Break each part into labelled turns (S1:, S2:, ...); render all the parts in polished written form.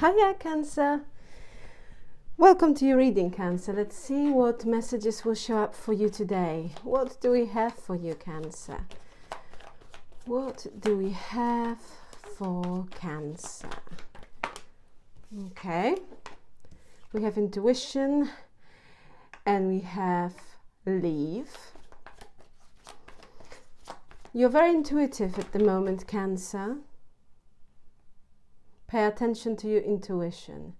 S1: Hiya, Cancer. Welcome to your reading, Cancer. Let's see what messages will show up for you today. What do we have for you, Cancer? What do we have for Cancer? Okay. We have intuition and we have leave. You're very intuitive at the moment, Cancer. Pay attention to your intuition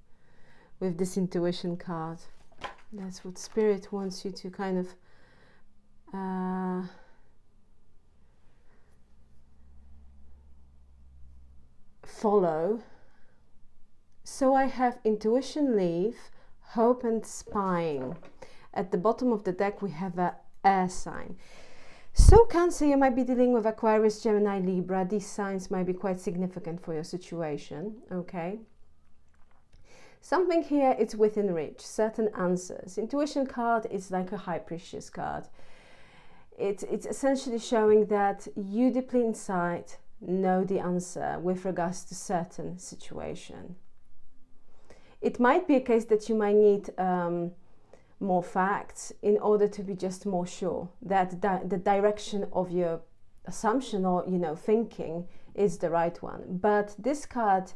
S1: with this intuition card. That's what Spirit wants you to kind of follow. So I have intuition, leave, hope and spying. At the bottom of the deck we have an air sign. So Cancer, you might be dealing with Aquarius, Gemini, Libra. These signs might be quite significant for your situation, okay? Something here is within reach, certain answers. Intuition card is like a High Priestess card. It's essentially showing that you deeply inside know the answer with regards to certain situation. It might be a case that you might need more facts in order to be just more sure that the direction of your assumption or thinking is the right one. But this card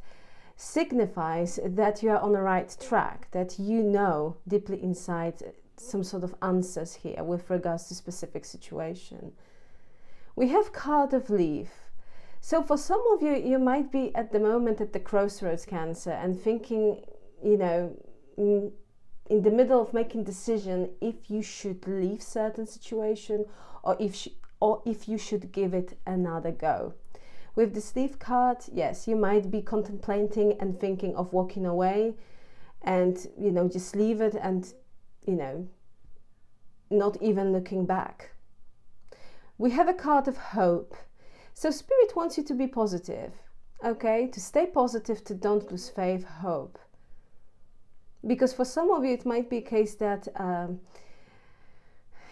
S1: signifies that you are on the right track, that you know deeply inside some sort of answers here with regards to specific situation. We have card of leave. So for some of you, you might be at the moment at the crossroads, Cancer, and thinking, in the middle of making decision if you should leave certain situation or if you should give it another go. With this leave card, yes, you might be contemplating and thinking of walking away and just leave it and not even looking back. We have a card of hope. So Spirit wants you to be positive, okay? To stay positive, to don't lose faith, hope. Because for some of you, it might be a case that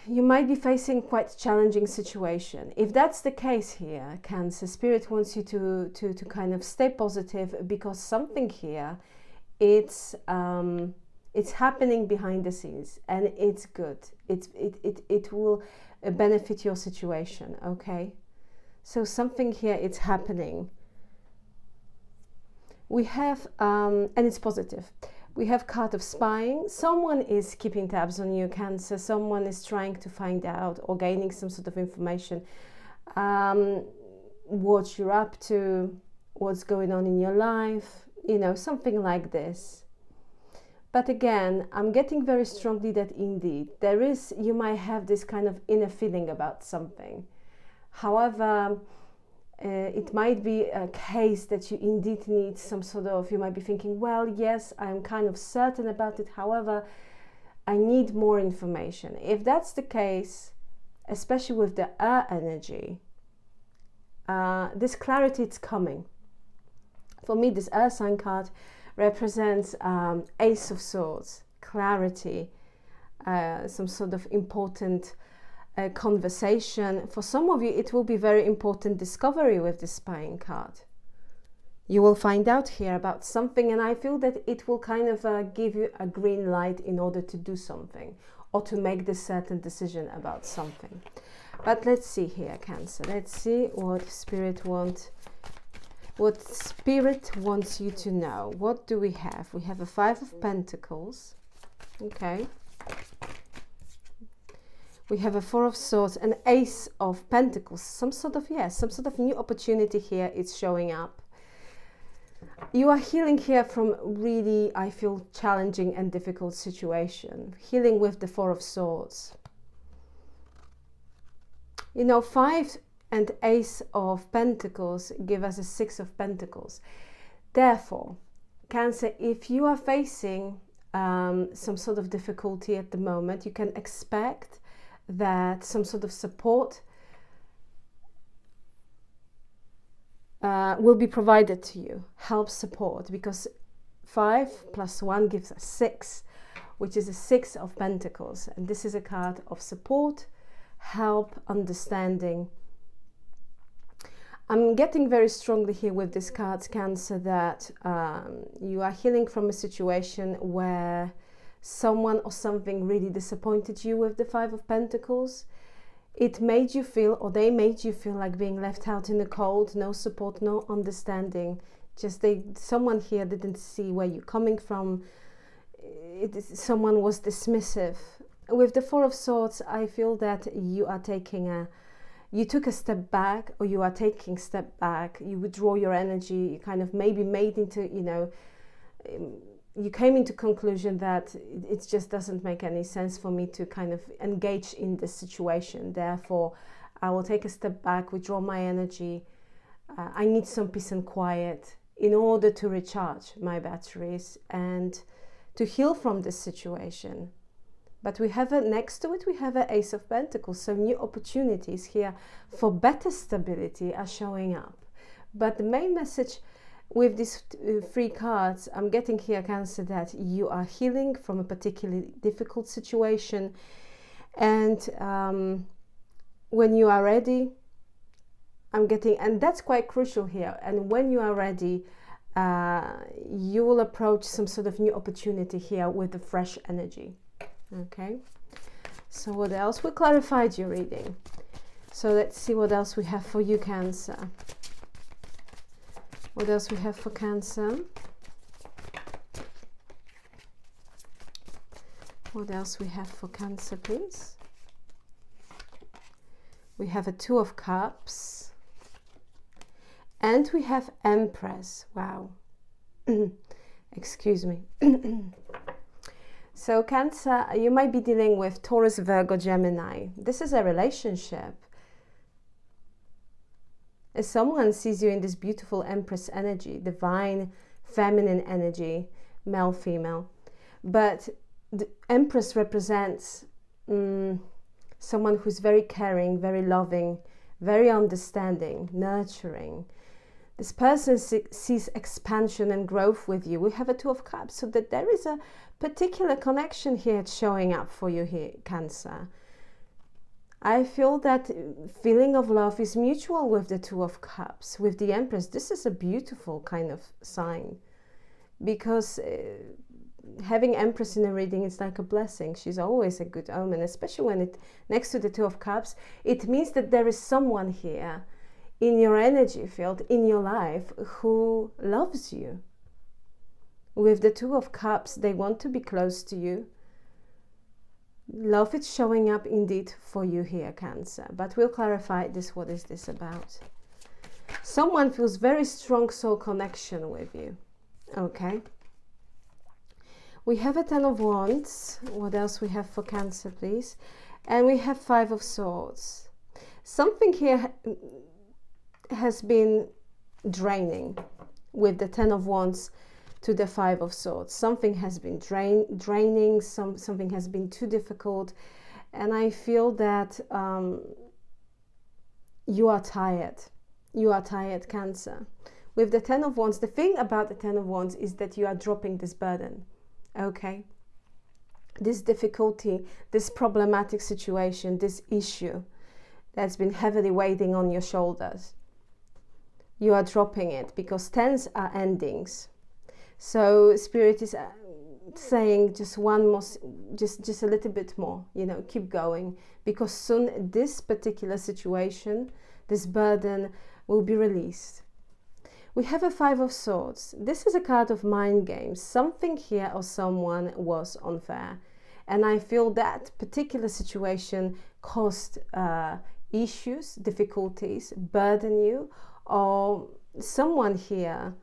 S1: you might be facing quite a challenging situation. If that's the case here, Cancer, Spirit wants you to kind of stay positive, because something here, it's happening behind the scenes and it's good. It will benefit your situation, okay? So something here, it's happening. We have, and it's positive. We have card of spying. Someone is keeping tabs on you, Cancer. Someone is trying to find out or gaining some sort of information. What you're up to, what's going on in your life, something like this. But again, I'm getting very strongly that indeed, you might have this kind of inner feeling about something. However, it might be a case that you indeed need some sort of, you might be thinking, well, yes, I'm kind of certain about it. However, I need more information. If that's the case, especially with the air energy, this clarity is coming. For me, this air sign card represents Ace of Swords, clarity, some sort of important conversation. For some of you, it will be very important discovery with the spying card. You will find out here about something, and I feel that it will kind of give you a green light in order to do something or to make this certain decision about something. But let's see here, Cancer. Let's see what Spirit wants you to know. What do we have? We have a Five of Pentacles. Okay. We have a Four of Swords, an Ace of Pentacles. Some sort of new opportunity here is showing up. You are healing here from really, I feel, challenging and difficult situation. Healing with the Four of Swords. Five and Ace of Pentacles give us a Six of Pentacles. Therefore, Cancer, if you are facing some sort of difficulty at the moment, you can expect that some sort of support will be provided to you, help, support, because 5 plus 1 gives us 6, which is a Six of Pentacles, and this is a card of support, help, understanding. I'm getting very strongly here with this cards, Cancer, that you are healing from a situation where someone or something really disappointed you with the Five of Pentacles. It made you feel, or they made you feel like being left out in the cold, no support, no understanding. Just someone here didn't see where you're coming from. Someone was dismissive. With the Four of Swords, I feel that you took a step back, or you are taking a step back. You withdraw your energy. You kind of maybe made into, you came into conclusion that it just doesn't make any sense for me to kind of engage in this situation. Therefore, I will take a step back, withdraw my energy. I need some peace and quiet in order to recharge my batteries and to heal from this situation. But we have next to it, we have an Ace of Pentacles. So new opportunities here for better stability are showing up. But the main message with these three cards, I'm getting here, Cancer, that you are healing from a particularly difficult situation. And when you are ready, I'm getting, and that's quite crucial here. And when you are ready, you will approach some sort of new opportunity here with a fresh energy. Okay, so what else? We clarified your reading. So let's see what else we have for you, Cancer. What else we have for Cancer? What else we have for Cancer, please? We have a Two of Cups. And we have Empress. Wow. Excuse me. So Cancer, you might be dealing with Taurus, Virgo, Gemini. This is a relationship. As someone sees you in this beautiful Empress energy, divine, feminine energy, male, female. But the Empress represents someone who's very caring, very loving, very understanding, nurturing. This person sees expansion and growth with you. We have a Two of Cups, so that there is a particular connection here showing up for you here, Cancer. I feel that feeling of love is mutual with the Two of Cups. With the Empress, this is a beautiful kind of sign, because having Empress in a reading is like a blessing. She's always a good omen, especially when it next to the Two of Cups. It means that there is someone here in your energy field, in your life, who loves you. With the Two of Cups, they want to be close to you. Love is showing up indeed for you here, Cancer. But we'll clarify this. What is this about? Someone feels very strong soul connection with you. Okay. We have a Ten of Wands. What else we have for Cancer, please? And we have Five of Swords. Something here has been draining with the Ten of Wands to the Five of Swords. Something has been draining, something has been too difficult, and I feel that you are tired. You are tired, Cancer. With the Ten of Wands, the thing about the Ten of Wands is that you are dropping this burden, okay? This difficulty, this problematic situation, this issue that's been heavily weighing on your shoulders. You are dropping it, because tens are endings. So Spirit is saying just one more, just a little bit more, keep going, because soon this particular situation, this burden will be released. We have a Five of Swords. This is a card of mind games. Something here or someone was unfair, and I feel that particular situation caused issues, difficulties, burden you, or someone here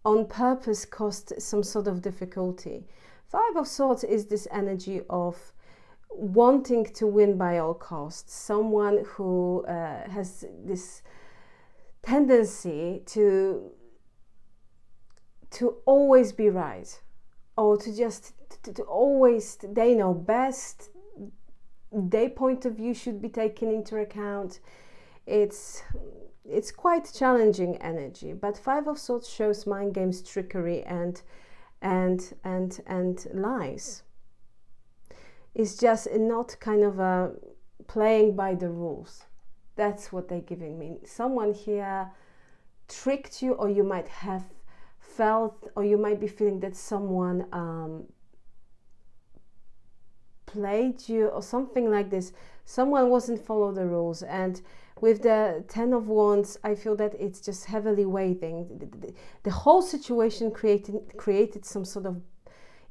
S1: on purpose caused some sort of difficulty. Five of Swords is this energy of wanting to win by all costs. Someone who has this tendency to always be right, or to always, they know best, their point of view should be taken into account. It's quite challenging energy, but Five of Swords shows mind games, trickery, and lies. It's just not kind of playing by the rules. That's what they're giving me. Someone here tricked you, or you might have felt, or you might be feeling that someone played you or something like this. Someone wasn't follow the rules, and with the Ten of Wands, I feel that it's just heavily weighting. The whole situation created some sort of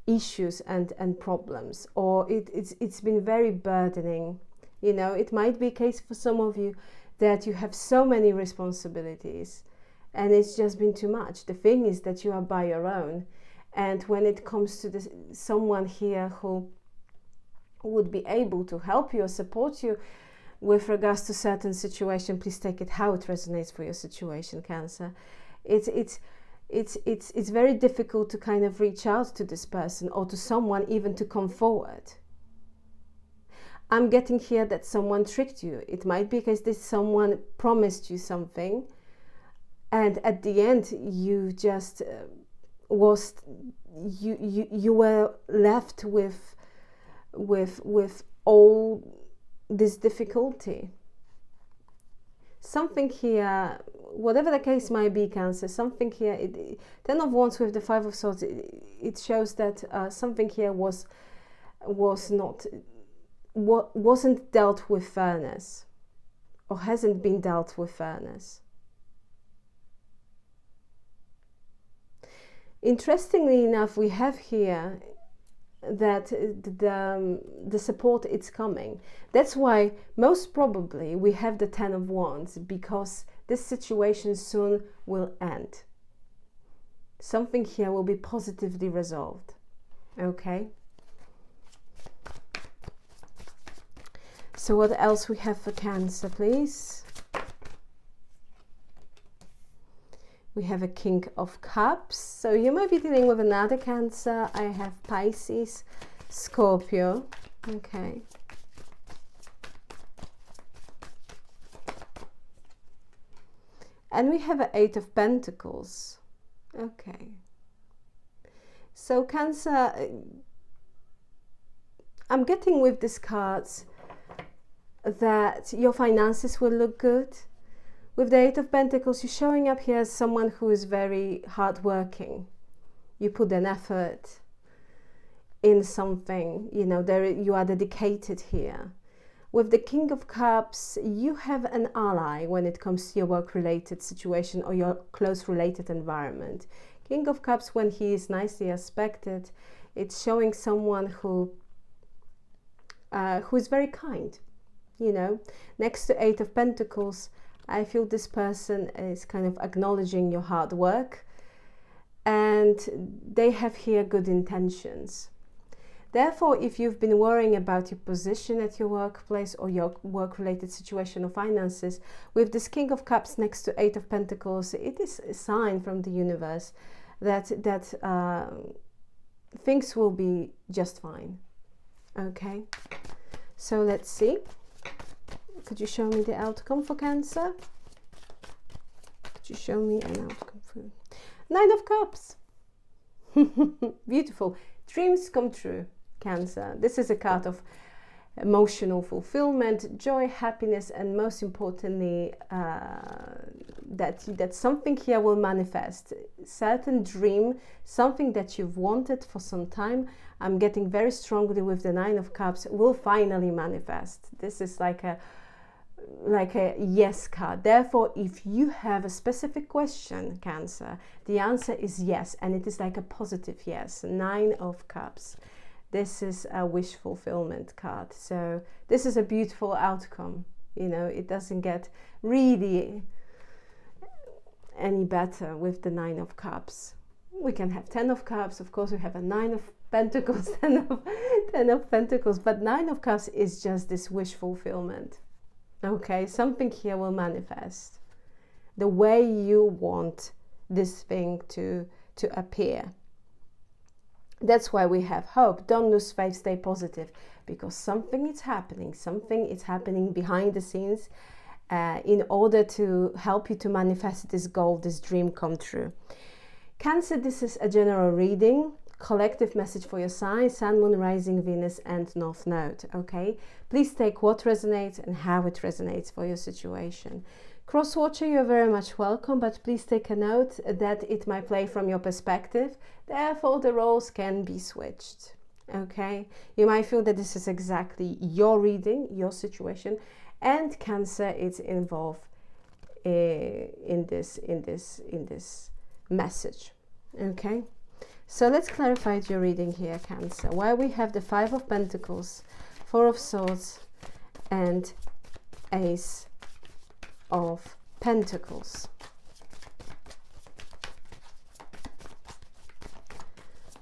S1: issues and problems, or it's been very burdening. You know, it might be a case for some of you that you have so many responsibilities and it's just been too much. The thing is that you are by your own, and when it comes to this, someone here who would be able to help you or support you with regards to certain situation, please take it how it resonates for your situation, Cancer. It's very difficult to kind of reach out to this person or to someone even to come forward. I'm getting here that someone tricked you. It might be because this someone promised you something, and at the end you just you were left with all this difficulty. Something here, whatever the case might be, Cancer, something here, Ten of Wands with the Five of Swords, it shows that something here wasn't dealt with fairness, or hasn't been dealt with fairness. Interestingly enough, we have here that the support is coming. That's why most probably we have the Ten of Wands, because this situation soon will end. Something here will be positively resolved. Okay. So what else we have for Cancer, please? We have a King of Cups. So you might be dealing with another Cancer. I have Pisces, Scorpio. Okay. And we have an Eight of Pentacles. Okay. So Cancer, I'm getting with these cards that your finances will look good. With the Eight of Pentacles, you're showing up here as someone who is very hardworking. You put an effort in something, you know, you are dedicated here. With the King of Cups, you have an ally when it comes to your work-related situation or your close-related environment. King of Cups, when he is nicely aspected, it's showing someone who is very kind, you know. Next to Eight of Pentacles, I feel this person is kind of acknowledging your hard work, and they have here good intentions. Therefore, if you've been worrying about your position at your workplace or your work-related situation or finances, with this King of Cups next to Eight of Pentacles, it is a sign from the universe that things will be just fine. Okay, so let's see. Could you show me the outcome for Cancer? Could you show me an outcome for Nine of Cups? Beautiful. Dreams come true, Cancer. This is a card of emotional fulfillment, joy, happiness, and most importantly, that something here will manifest. Certain dream, something that you've wanted for some time, I'm getting very strongly with the Nine of Cups, will finally manifest. This is like a yes card. Therefore, if you have a specific question, Cancer, the answer is yes, and it is like a positive yes. Nine of Cups. This is a wish fulfillment card. So this is a beautiful outcome. You know, it doesn't get really any better with the Nine of Cups. We can have Ten of Cups. Of course, we have a Nine of Pentacles, Ten of Pentacles. But Nine of Cups is just this wish fulfillment. Okay, something here will manifest the way you want this thing to appear. That's why we have hope. Don't lose faith, stay positive, because something is happening behind the scenes in order to help you to manifest this goal, this dream come true. Cancer, this is a general reading. collective message for your sign, Sun, Moon, Rising, Venus, and North Node. Okay, please take what resonates and how it resonates for your situation. Cross-watcher, you're very much welcome, but please take a note that it might play from your perspective. Therefore, the roles can be switched. Okay, you might feel that this is exactly your reading, your situation, and Cancer is involved in this message. Okay, so let's clarify your reading here, Cancer. Where we have the Five of Pentacles, Four of Swords, and Ace of Pentacles.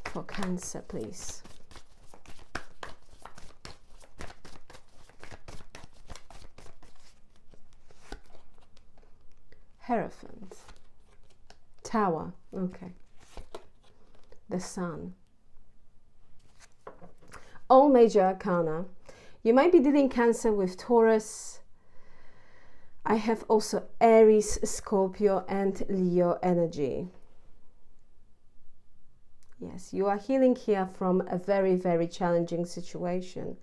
S1: For Cancer, please. Hierophant. Tower. Okay. The Sun. All major arcana. You might be dealing, Cancer, with Taurus. I have also Aries, Scorpio, and Leo energy. Yes, you are healing here from a very, very challenging situation.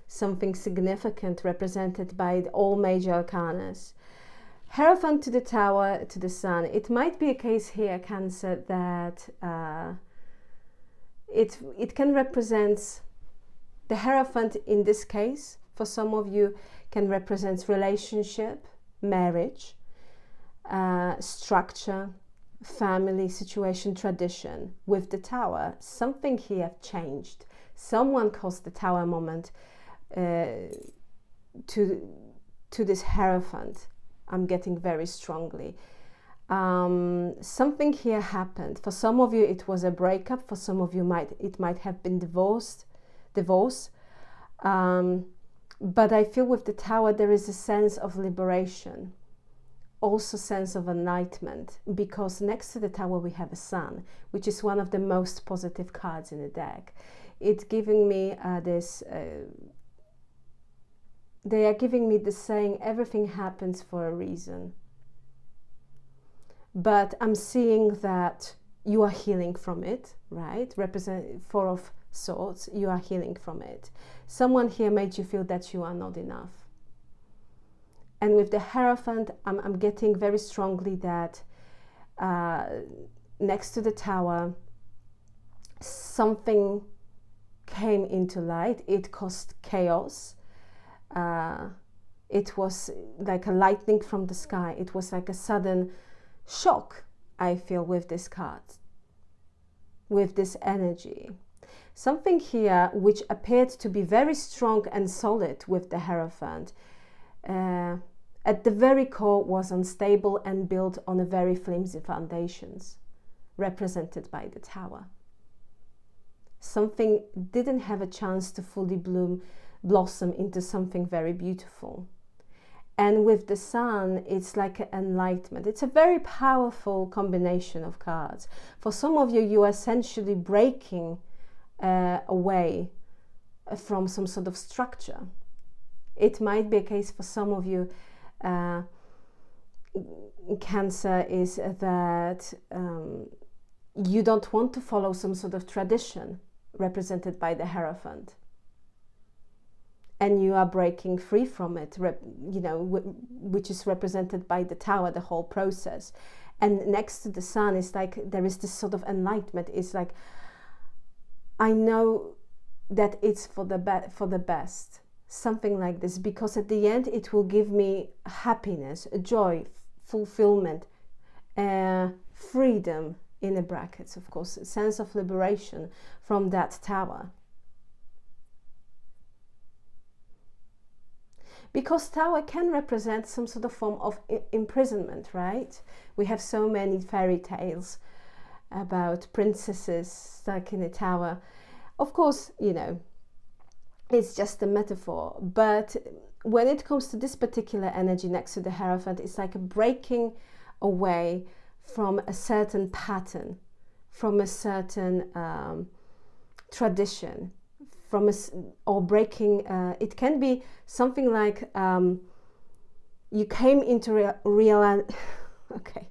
S1: Something significant represented by all major arcanas. Hierophant to the Tower, to the Sun. It might be a case here, Cancer, that it can represent, the Hierophant in this case, for some of you, can represent relationship, marriage, structure, family situation, tradition. With the Tower, something here changed. Someone caused the Tower moment to this Hierophant. I'm getting very strongly. Something here happened. For some of you, it was a breakup. For some of you, it might have been divorce. But I feel with the Tower, there is a sense of liberation, also sense of enlightenment, because next to the Tower we have a Sun, which is one of the most positive cards in the deck. It's giving me they are giving me the saying, everything happens for a reason. But I'm seeing that you are healing from it, right? Represent Four of Swords, you are healing from it. Someone here made you feel that you are not enough. And with the Hierophant, I'm getting very strongly that next to the Tower, something came into light. It caused chaos. It was like a lightning from the sky. It was like a sudden shock, I feel, with this card, with this energy. Something here which appeared to be very strong and solid with the Hierophant, at the very core was unstable and built on a very flimsy foundations, represented by the Tower. Something didn't have a chance to fully blossom into something very beautiful. And with the Sun, it's like an enlightenment. It's a very powerful combination of cards. For some of you, you are essentially breaking away from some sort of structure. It might be a case for some of you, Cancer, is that you don't want to follow some sort of tradition represented by the Hierophant. And you are breaking free from it, you know, which is represented by the Tower, the whole process. And next to the Sun is like, there is this sort of enlightenment. It's like, I know that it's for the best, something like this, because at the end it will give me happiness, joy, fulfillment, freedom, in the brackets, of course, a sense of liberation from that Tower. Because Tower can represent some sort of form of imprisonment, right? We have so many fairy tales about princesses stuck in a tower. Of course, you know, it's just a metaphor. But when it comes to this particular energy next to the Hierophant, it's like a breaking away from a certain pattern, from a certain tradition, or breaking, it can be something like you came into okay,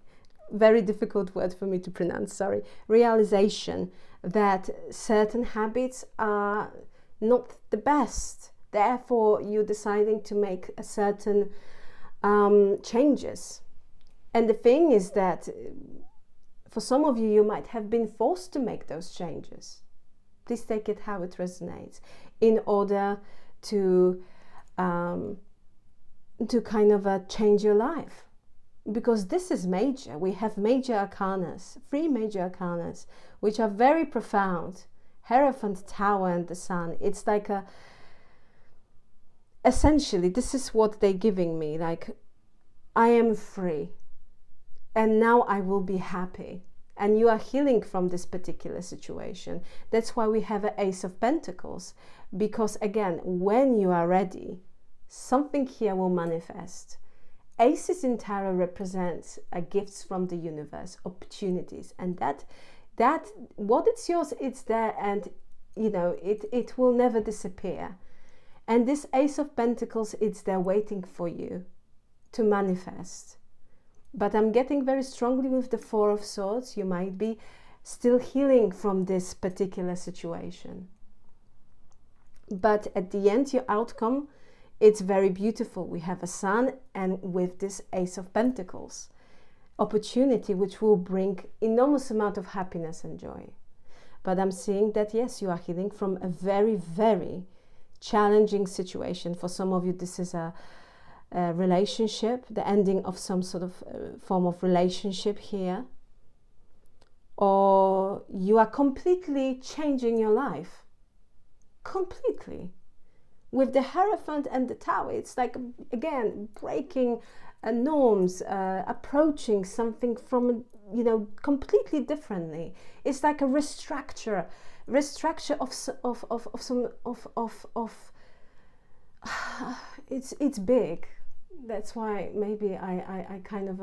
S1: very difficult word for me to pronounce, sorry, realization that certain habits are not the best. Therefore, you're deciding to make a certain changes. And the thing is that for some of you, you might have been forced to make those changes. Please take it how it resonates in order to kind of change your life. Because this is major. We have major arcanas, 3 major arcanas, which are very profound. Hierophant, Tower, and the Sun. It's like essentially, this is what they're giving me. Like, I am free. And now I will be happy. And you are healing from this particular situation. That's why we have an Ace of Pentacles. Because again, when you are ready, something here will manifest. Aces in tarot represents gifts from the universe, opportunities, and that what it's yours, it's there, and you know it will never disappear. And this Ace of Pentacles, it's there waiting for you to manifest. But I'm getting very strongly with the 4 of Swords. You might be still healing from this particular situation. But at the end, your outcome, it's very beautiful. We have a Sun, and with this Ace of Pentacles, opportunity which will bring enormous amount of happiness and joy. But I'm seeing that yes, you are healing from a very, very challenging situation. For some of you, this is a relationship, the ending of some sort of form of relationship here, or you are completely changing your life, completely. With the Hierophant and the Tower, it's like, again, breaking norms, approaching something from, you know, completely differently. It's like a restructure of it's big. That's why maybe I kind of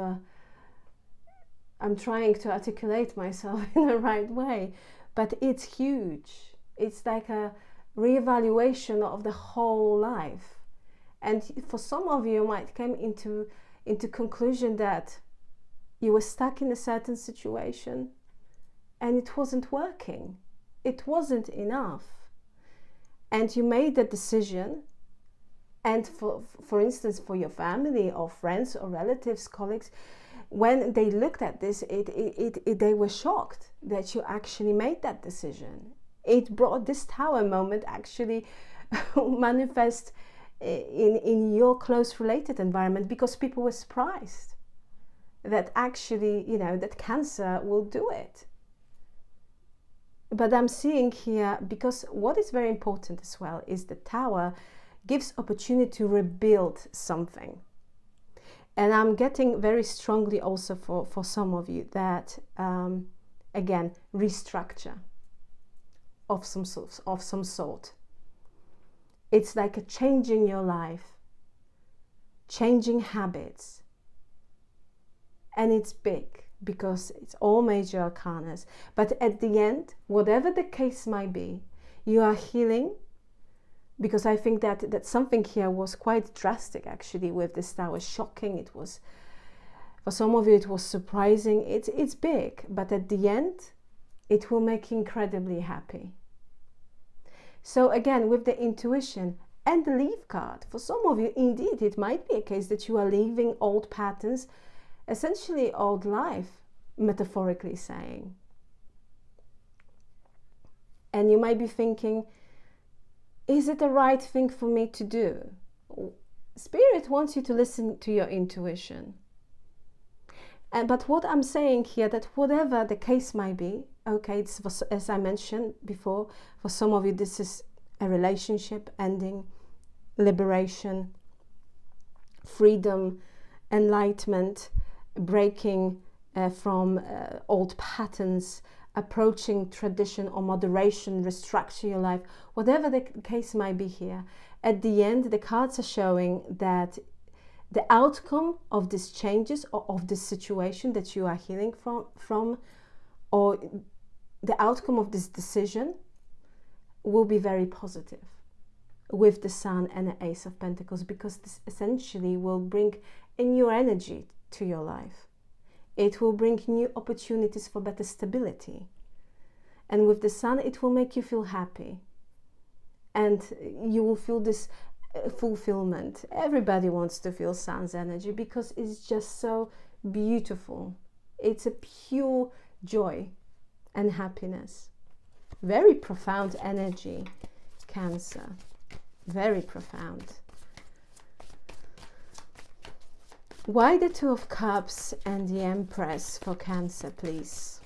S1: I'm trying to articulate myself in the right way, but it's huge. It's like a reevaluation of the whole life. And for some of you, might come into conclusion that you were stuck in a certain situation and it wasn't working. It wasn't enough. And you made a decision. And for instance, for your family or friends or relatives, colleagues, when they looked at this, they were shocked that you actually made that decision. It brought this Tower moment actually manifest in your close related environment, because people were surprised that actually, you know, that Cancer will do it. But I'm seeing here, because what is very important as well is the Tower gives opportunity to rebuild something. And I'm getting very strongly also for some of you that, again, restructure of some sort. It's like a changing your life, changing habits. And it's big because it's all major arcanas. But at the end, whatever the case might be, you are healing. Because I think that something here was quite drastic actually with this Tower, shocking. It was, for some of you, it was surprising. It's big, but at the end, it will make you incredibly happy. So again, with the intuition and the leave card, for some of you, indeed, it might be a case that you are leaving old patterns, essentially old life, metaphorically saying. And you might be thinking, is it the right thing for me to do? Spirit wants you to listen to your intuition. But what I'm saying here, that whatever the case might be, okay, it's for, as I mentioned before, for some of you this is a relationship ending, liberation, freedom, enlightenment, breaking from old patterns, approaching tradition or moderation, restructure your life, whatever the case might be here. At the end, the cards are showing that the outcome of these changes or of this situation that you are healing from, or the outcome of this decision will be very positive with the Sun and the Ace of Pentacles, because this essentially will bring a new energy to your life. It will bring new opportunities for better stability. And with the sun, it will make you feel happy. And you will feel this fulfillment. Everybody wants to feel sun's energy because it's just so beautiful. It's a pure joy and happiness. Very profound energy, Cancer. Very profound. Why the Two of Cups and the Empress for Cancer, please?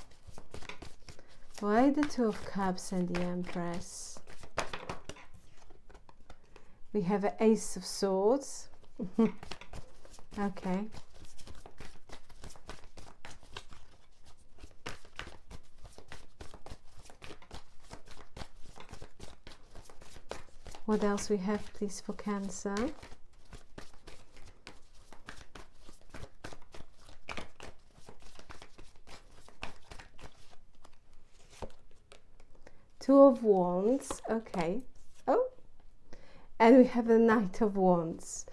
S1: Why the Two of Cups and the Empress? We have an Ace of Swords. Okay. What else we have, please, for Cancer? Two of Wands. Okay. Oh, and we have a Knight of Wands.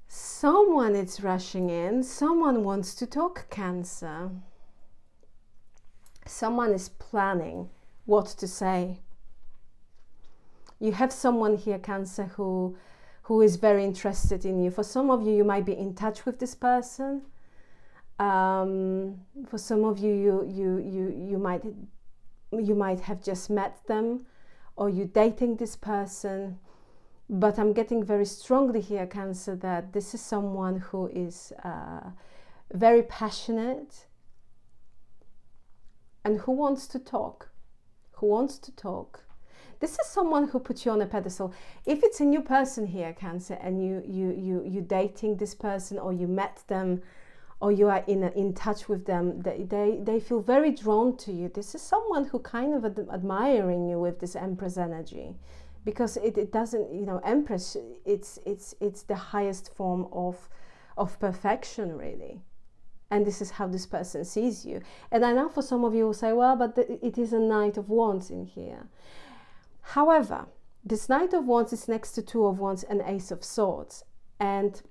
S1: Someone is rushing in. Someone wants to talk, Cancer. Someone is planning what to say. You have someone here, Cancer, who is very interested in you. For some of you, you might be in touch with this person. For some of you, you might have just met them, or you're dating this person. But I'm getting very strongly here, Cancer, that this is someone who is very passionate and who wants to talk. Who wants to talk. This is someone who put you on a pedestal. If it's a new person here, Cancer, and you're dating this person, or you met them, or you are in touch with them, they feel very drawn to you. This is someone who kind of admiring you with this Empress energy, because it doesn't, you know, Empress, it's the highest form of perfection, really. And this is how this person sees you. And I know for some of you will say, well, but it is a Knight of Wands in here. However, this Knight of Wands is next to Two of Wands and Ace of Swords. And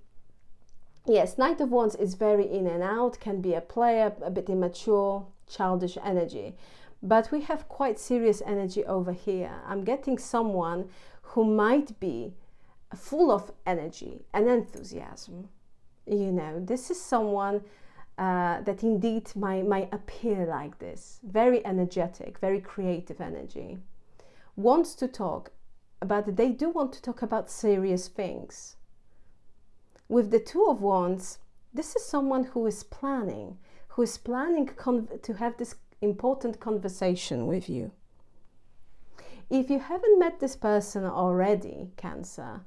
S1: yes, Knight of Wands is very in and out, can be a player, a bit immature, childish energy. But we have quite serious energy over here. I'm getting someone who might be full of energy and enthusiasm. You know, this is someone that indeed might appear like this. Very energetic, very creative energy. Wants to talk, but they do want to talk about serious things. With the Two of Wands, this is someone who is planning to have this important conversation with you. If you haven't met this person already, Cancer,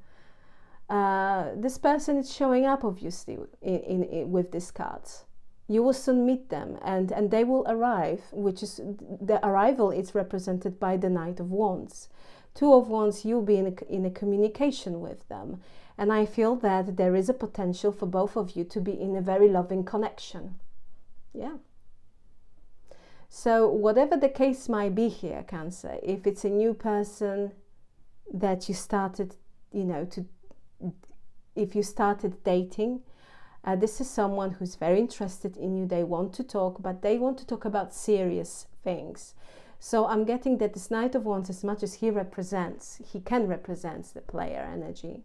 S1: this person is showing up obviously with these cards. You will soon meet them, and they will arrive, which is the arrival is represented by the Knight of Wands. Two of Wands, you'll be in a communication with them. And I feel that there is a potential for both of you to be in a very loving connection. Yeah. So whatever the case might be here, Cancer, if it's a new person that you started, you know, if you started dating, this is someone who's very interested in you. They want to talk, but they want to talk about serious things. So I'm getting that this Knight of Wands, as much as he can represent the player energy.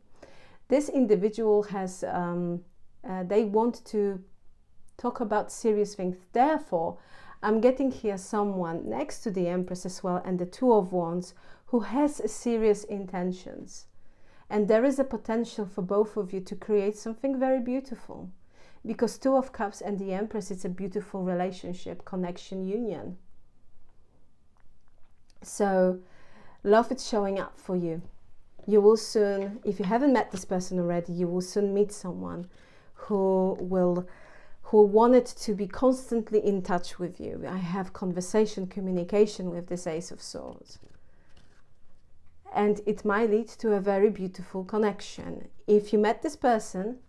S1: This individual has, they want to talk about serious things. Therefore, I'm getting here someone next to the Empress as well, and the Two of Wands, who has serious intentions. And there is a potential for both of you to create something very beautiful. Because Two of Cups and the Empress, it's a beautiful relationship, connection, union. So, love is showing up for you. You will soon, if you haven't met this person already, you will soon meet someone who wanted to be constantly in touch with you. I have conversation, communication with this Ace of Swords. And it might lead to a very beautiful connection. If you met this person,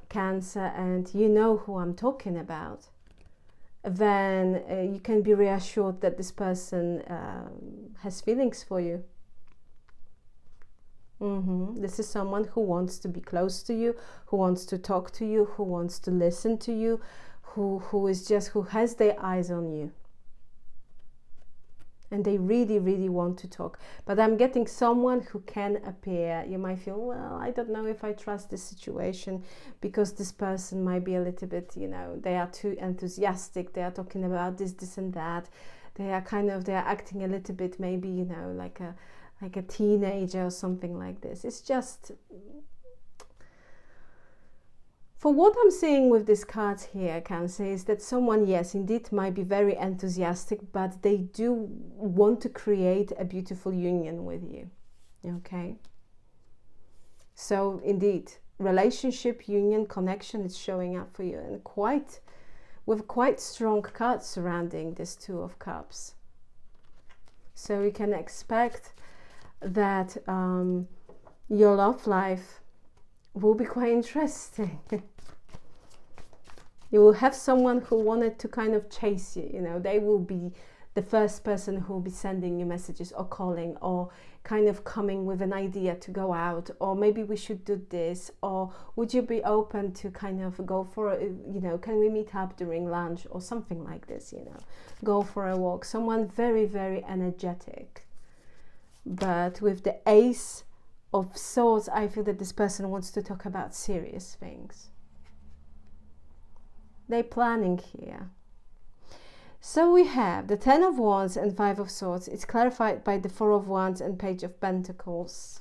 S1: Cancer, and you know who I'm talking about, then you can be reassured that this person has feelings for you. This is someone who wants to be close to you, who wants to talk to you, who wants to listen to you, who has their eyes on you. and they really, really want to talk. But I'm getting someone who can appear. You might feel, well, I don't know if I trust this situation, because this person might be a little bit, you know, they are too enthusiastic. They are talking about this and that. They are acting a little bit, maybe, you know, like a teenager or something like this. It's just, for what I'm seeing with these cards here, Cancer, is that someone, yes, indeed, might be very enthusiastic, but they do want to create a beautiful union with you, okay? So, indeed, relationship, union, connection is showing up for you, and with quite strong cards surrounding this Two of Cups. So you can expect that your love life will be quite interesting. You will have someone who wanted to kind of chase you, you know, they will be the first person who will be sending you messages or calling, or kind of coming with an idea to go out, or maybe we should do this, or would you be open to kind of go for a, you know, can we meet up during lunch or something like this, you know, go for a walk. Someone very, very energetic. But with the Ace of Swords, I feel that this person wants to talk about serious things. They're planning here. So we have the Ten of Wands and Five of Swords. It's clarified by the Four of Wands and Page of Pentacles.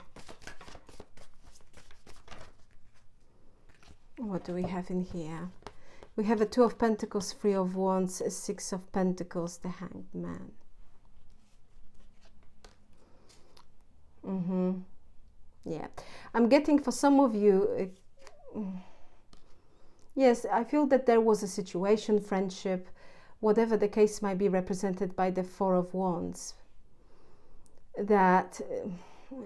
S1: What do we have in here? We have a Two of Pentacles, Three of Wands, a Six of Pentacles, the Hanged Man. Yeah, I'm getting for some of you, yes, I feel that there was a situation, friendship, whatever the case might be, represented by the Four of Wands, that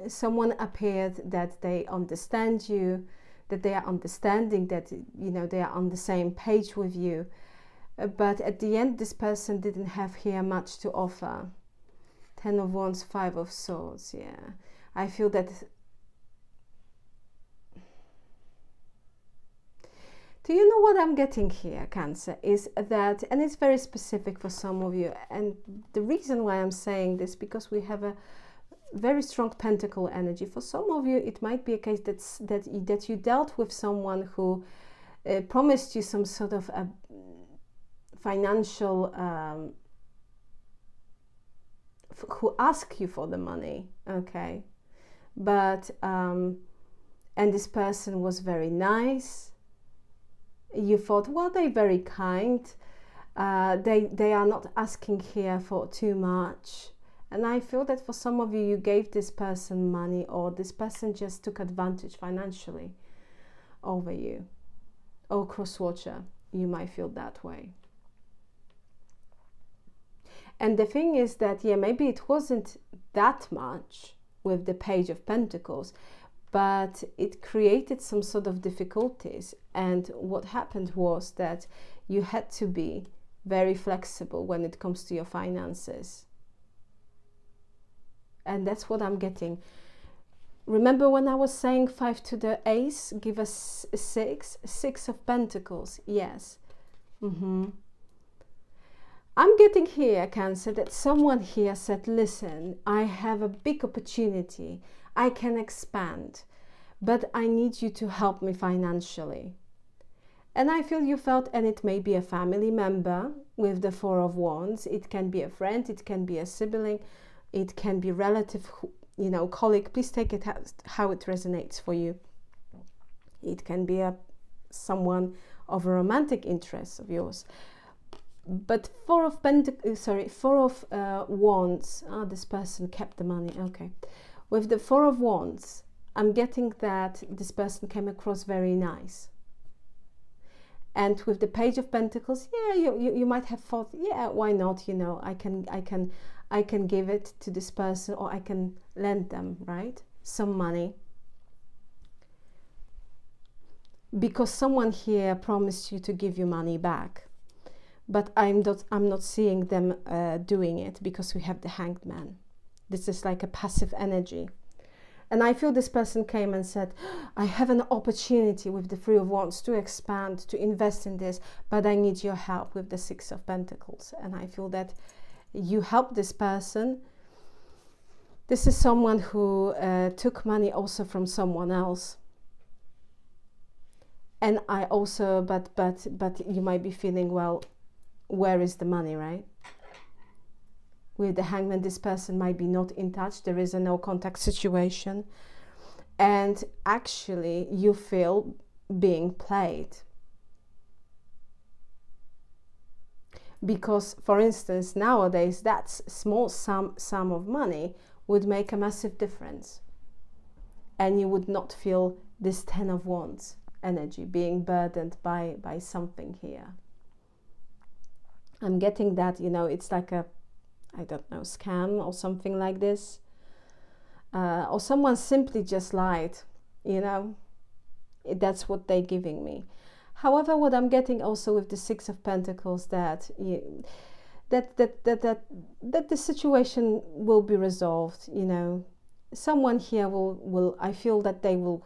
S1: someone appeared that they understand you, that they are understanding, that, you know, they are on the same page with you, but at the end this person didn't have here much to offer. Ten of Wands, Five of Swords. Yeah, I feel that. Do you know what I'm getting here, Cancer, is that, and it's very specific for some of you, and the reason why I'm saying this, because we have a very strong pentacle energy. For some of you, it might be a case that you dealt with someone who promised you some sort of a financial, who asked you for the money, okay? But, and this person was very nice. You thought, well, they're very kind. They are not asking here for too much. And I feel that for some of you, you gave this person money, or this person just took advantage financially over you. Or cross-watcher, you might feel that way. And the thing is that, yeah, maybe it wasn't that much with the Page of Pentacles, but it created some sort of difficulties. And what happened was that you had to be very flexible when it comes to your finances. And that's what I'm getting. Remember when I was saying 5 to the Ace, give us 6? 6 of Pentacles, yes. I'm getting here, Cancer, that someone here said, listen, I have a big opportunity. I can expand, but I need you to help me financially. And I feel you felt, and it may be a family member with the Four of Wands. It can be a friend, it can be a sibling, it can be relative, you know, colleague. Please take it how it resonates for you. It can be someone of a romantic interest of yours. But Four of Wands. This person kept the money. Okay. With the Four of Wands, I'm getting that this person came across very nice. And with the Page of Pentacles, yeah, you might have thought, yeah, why not? You know, I can give it to this person, or I can lend them, right, some money, because someone here promised you to give you money back. But I'm not seeing them doing it, because we have the Hanged Man. This is like a passive energy. And I feel this person came and said, I have an opportunity with the Three of Wands to expand, to invest in this, but I need your help with the Six of Pentacles. And I feel that you help this person. This is someone who took money also from someone else. And I also, but you might be feeling, well, where is the money, right? With the Hangman, this person might be not in touch. There is a no contact situation. And actually, you feel being played. Because, for instance, nowadays, that small sum of money would make a massive difference. And you would not feel this 10 of Wands energy, being burdened by something here. I'm getting that, you know, it's like a, I don't know, scam or something like this. Or someone simply just lied, you know. That's what they're giving me. However, what I'm getting also with the Six of Pentacles, that the situation will be resolved, you know. Someone here will I feel that they will,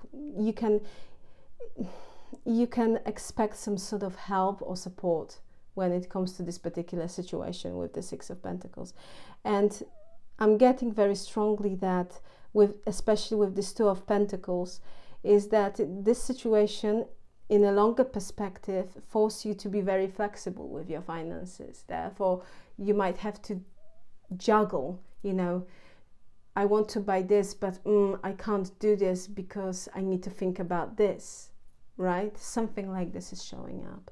S1: you can expect some sort of help or support when it comes to this particular situation with the Six of Pentacles. And I'm getting very strongly that especially with this Two of Pentacles, is that this situation in a longer perspective force you to be very flexible with your finances. Therefore, you might have to juggle, you know, I want to buy this, but I can't do this because I need to think about this, right? Something like this is showing up.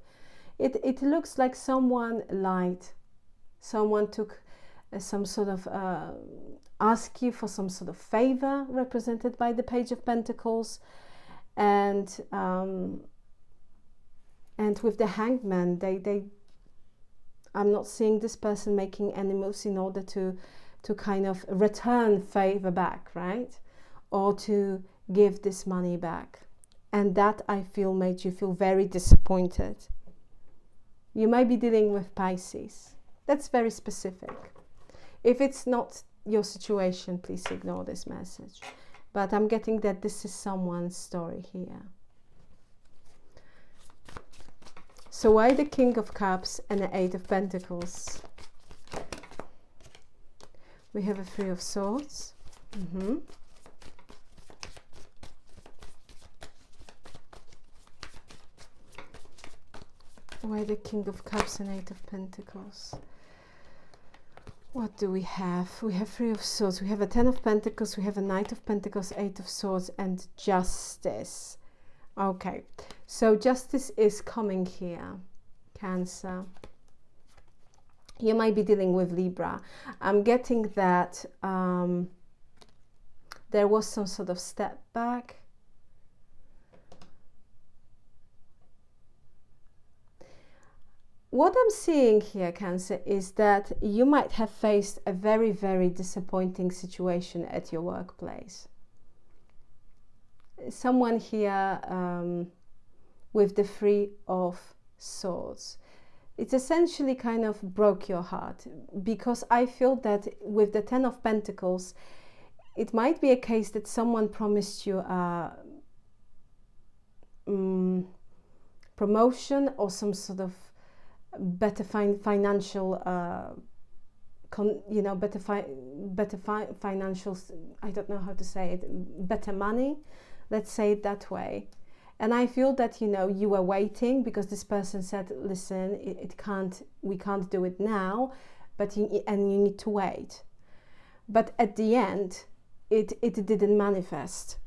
S1: It looks like someone lied. Someone took some sort of, ask you for some sort of favor, represented by the Page of Pentacles. And with the Hangman, I'm not seeing this person making any moves in order to kind of return favor back, right? Or to give this money back. And that, I feel, made you feel very disappointed. You might be dealing with Pisces. That's very specific. If it's not your situation, please ignore this message. But I'm getting that this is someone's story here. So why the King of Cups and the Eight of Pentacles? We have a Three of Swords. Why the King of Cups and Eight of Pentacles? What do we have? We have Three of Swords. We have a Ten of Pentacles. We have a Knight of Pentacles, Eight of Swords, and Justice. Okay, so Justice is coming here, Cancer. You might be dealing with Libra. I'm getting that there was some sort of step back. What I'm seeing here, Cancer, is that you might have faced a very, very disappointing situation at your workplace. Someone here with the Three of Swords. It essentially kind of broke your heart, because I feel that with the Ten of Pentacles, it might be a case that someone promised you a promotion or some sort of better financial, financial, I don't know how to say it, better money, let's say it that way. And I feel that, you know, you were waiting because this person said, listen, we can't do it now, but you need to wait. But at the end, it didn't manifest.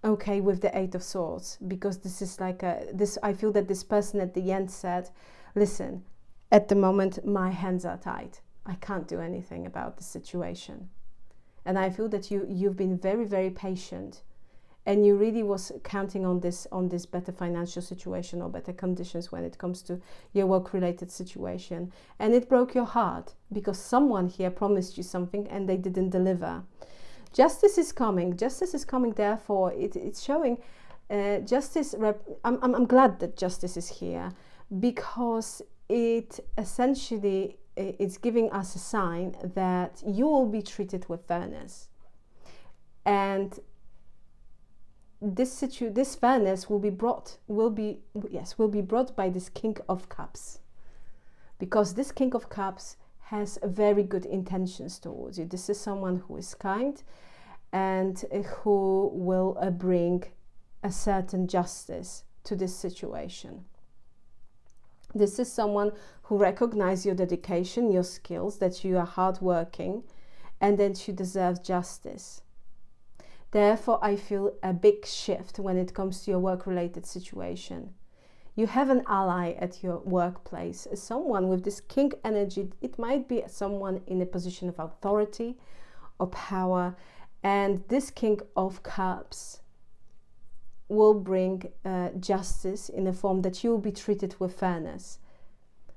S1: Okay, with the Eight of Swords, because this is like I feel that this person at the end said, listen, at the moment my hands are tied. I can't do anything about the situation. And I feel that you've been very, very patient, and you really was counting on this better financial situation or better conditions when it comes to your work-related situation. And it broke your heart because someone here promised you something and they didn't deliver. Justice is coming. Justice is coming. Therefore, it's showing justice. I'm glad that justice is here, because it essentially is giving us a sign that you will be treated with fairness, and this fairness will be brought by this King of Cups, because this King of Cups has very good intentions towards you. This is someone who is kind and who will bring a certain justice to this situation. This is someone who recognizes your dedication, your skills, that you are hardworking, and that you deserve justice. Therefore, I feel a big shift when it comes to your work-related situation. You have an ally at your workplace, someone with this king energy. It might be someone in a position of authority or power, and this King of Cups will bring justice in a form that you will be treated with fairness.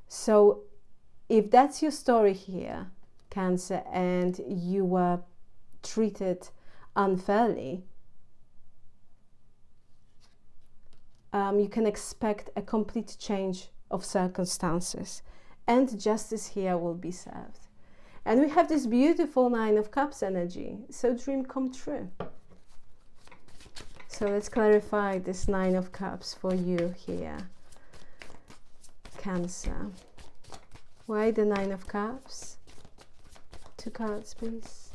S1: So if that's your story here, Cancer, and you were treated unfairly, you can expect a complete change of circumstances, and justice here will be served. And we have this beautiful Nine of Cups energy, so dream come true. So let's clarify this Nine of Cups for you here, Cancer. Why the Nine of Cups? 2 cards, please.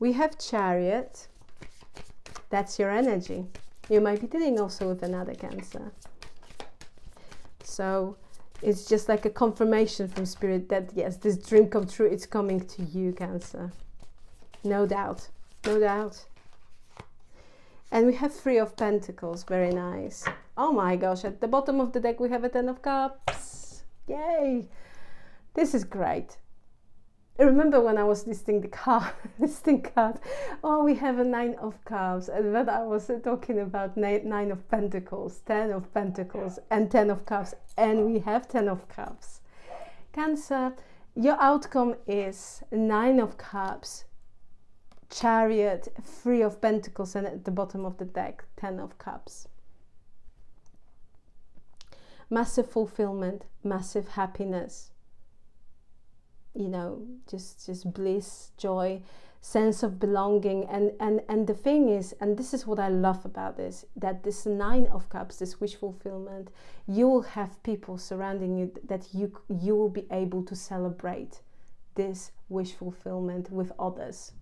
S1: We have Chariot. That's your energy. You might be dealing also with another Cancer. So it's just like a confirmation from Spirit that yes, this dream come true. It's coming to you, Cancer. No doubt. No doubt. And we have 3 of Pentacles. Very nice. Oh my gosh, at the bottom of the deck we have a 10 of Cups. Yay! This is great. I remember when I was listing the card, oh, we have a 9 of Cups, and then I was talking about 9 of Pentacles, 10 of Pentacles, and 10 of Cups, and we have 10 of Cups. Cancer, your outcome is 9 of Cups, Chariot, 3 of Pentacles, and at the bottom of the deck, 10 of Cups. Massive fulfillment, massive happiness. You know, just bliss, joy, sense of belonging. And the thing is, and this is what I love about this, that this 9 of Cups, this wish fulfillment, you will have people surrounding you that you will be able to celebrate this wish fulfillment with others.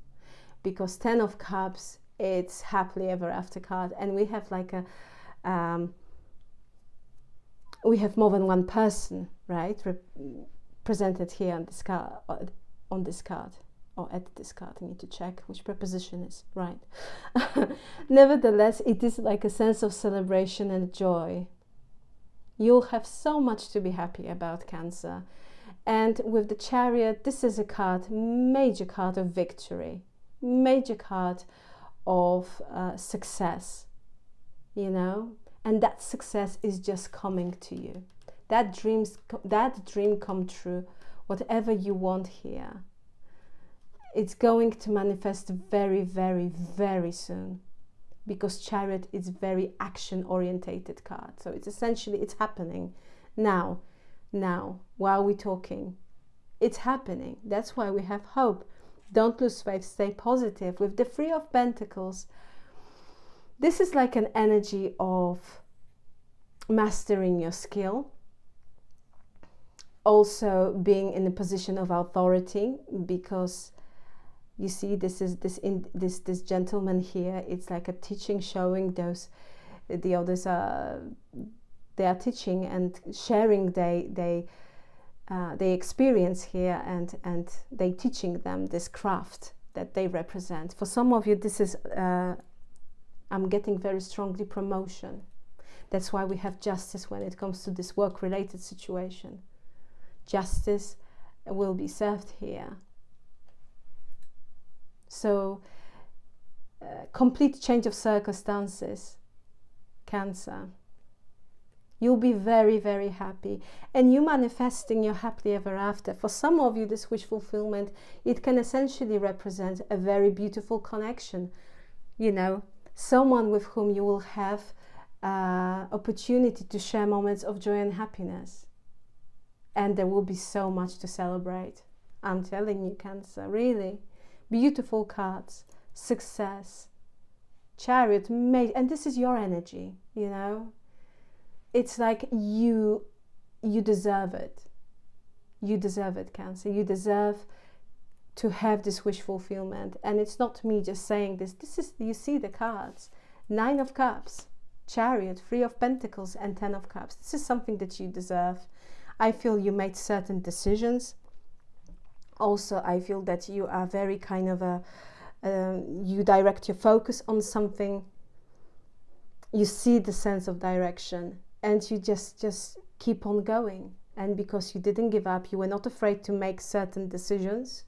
S1: Because 10 of Cups, it's happily ever after card, and we have like a we have more than one person, right, presented here on this card, or at this card. I need to check which preposition is right. Nevertheless, it is like a sense of celebration and joy. You'll have so much to be happy about, Cancer. And with the Chariot, this is a card, major card of victory, major card of success, you know, and that success is just coming to you. That dream come true, whatever you want here, it's going to manifest very, very, very soon, because Chariot is very action orientated card. So it's essentially, it's happening now, while we're talking, it's happening. That's why we have hope. Don't lose faith, stay positive. With the 3 of Pentacles, this is like an energy of mastering your skill, also being in a position of authority, because you see, this gentleman here, it's like a teaching, showing the others are, they are teaching and sharing they experience here, and they teaching them this craft that they represent. For some of you, this is I'm getting very strongly promotion. That's why we have justice when it comes to this work-related situation. Justice will be served here. So, complete change of circumstances, Cancer. You'll be very, very happy. And you manifesting your happily ever after. For some of you, this wish fulfillment, it can essentially represent a very beautiful connection. You know, someone with whom you will have opportunity to share moments of joy and happiness. And there will be so much to celebrate. I'm telling you, Cancer, really. Beautiful cards, success, Chariot, and this is your energy, you know. It's like you deserve it. You deserve it, Cancer. You deserve to have this wish fulfillment. And it's not me just saying this. This is, you see the cards. 9 of Cups, Chariot, 3 of Pentacles, and 10 of Cups. This is something that you deserve. I feel you made certain decisions. Also, I feel that you are very kind of you direct your focus on something. You see the sense of direction, and you just keep on going. And because you didn't give up, you were not afraid to make certain decisions.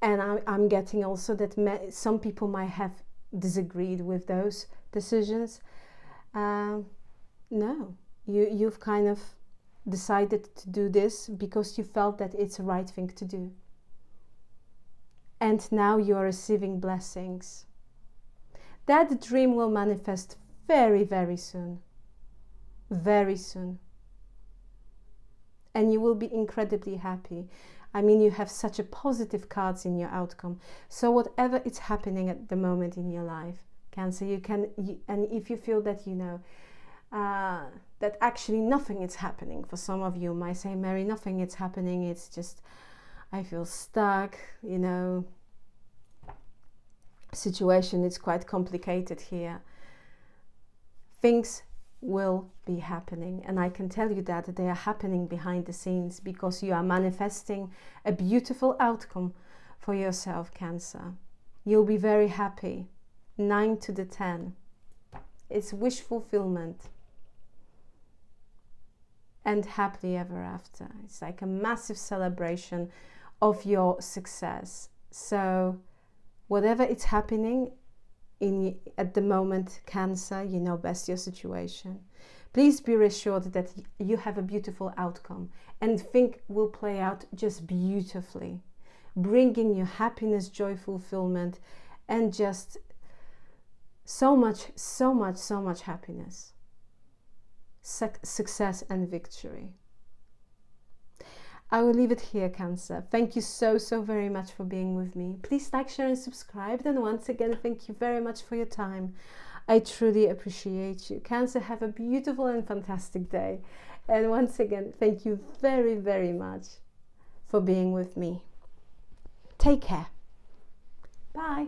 S1: And I'm getting also that some people might have disagreed with those decisions. No, you've kind of decided to do this because you felt that it's the right thing to do. And now you are receiving blessings. That dream will manifest very, very soon. Very soon. And you will be incredibly happy. I mean, you have such a positive cards in your outcome. So whatever is happening at the moment in your life, Cancer, and if you feel that, you know, that actually nothing is happening. For some of you might say, Mary, nothing is happening. It's just, I feel stuck, you know. Situation is quite complicated here. Things will be happening, and I can tell you that they are happening behind the scenes because you are manifesting a beautiful outcome for yourself, Cancer. You'll be very happy. 9 to the 10. It's wish fulfillment. And happily ever after. It's like a massive celebration of your success. So whatever is happening at the moment, Cancer, you know best your situation. Please be reassured that you have a beautiful outcome, and things will play out just beautifully, bringing you happiness, joy, fulfillment, and just so much happiness, success and victory. I will leave it here, Cancer. Thank you so very much for being with me. Please like, share and subscribe. And once again, thank you very much for your time. I truly appreciate you. Cancer, have a beautiful and fantastic day. And once again, thank you very much for being with me. Take care. Bye.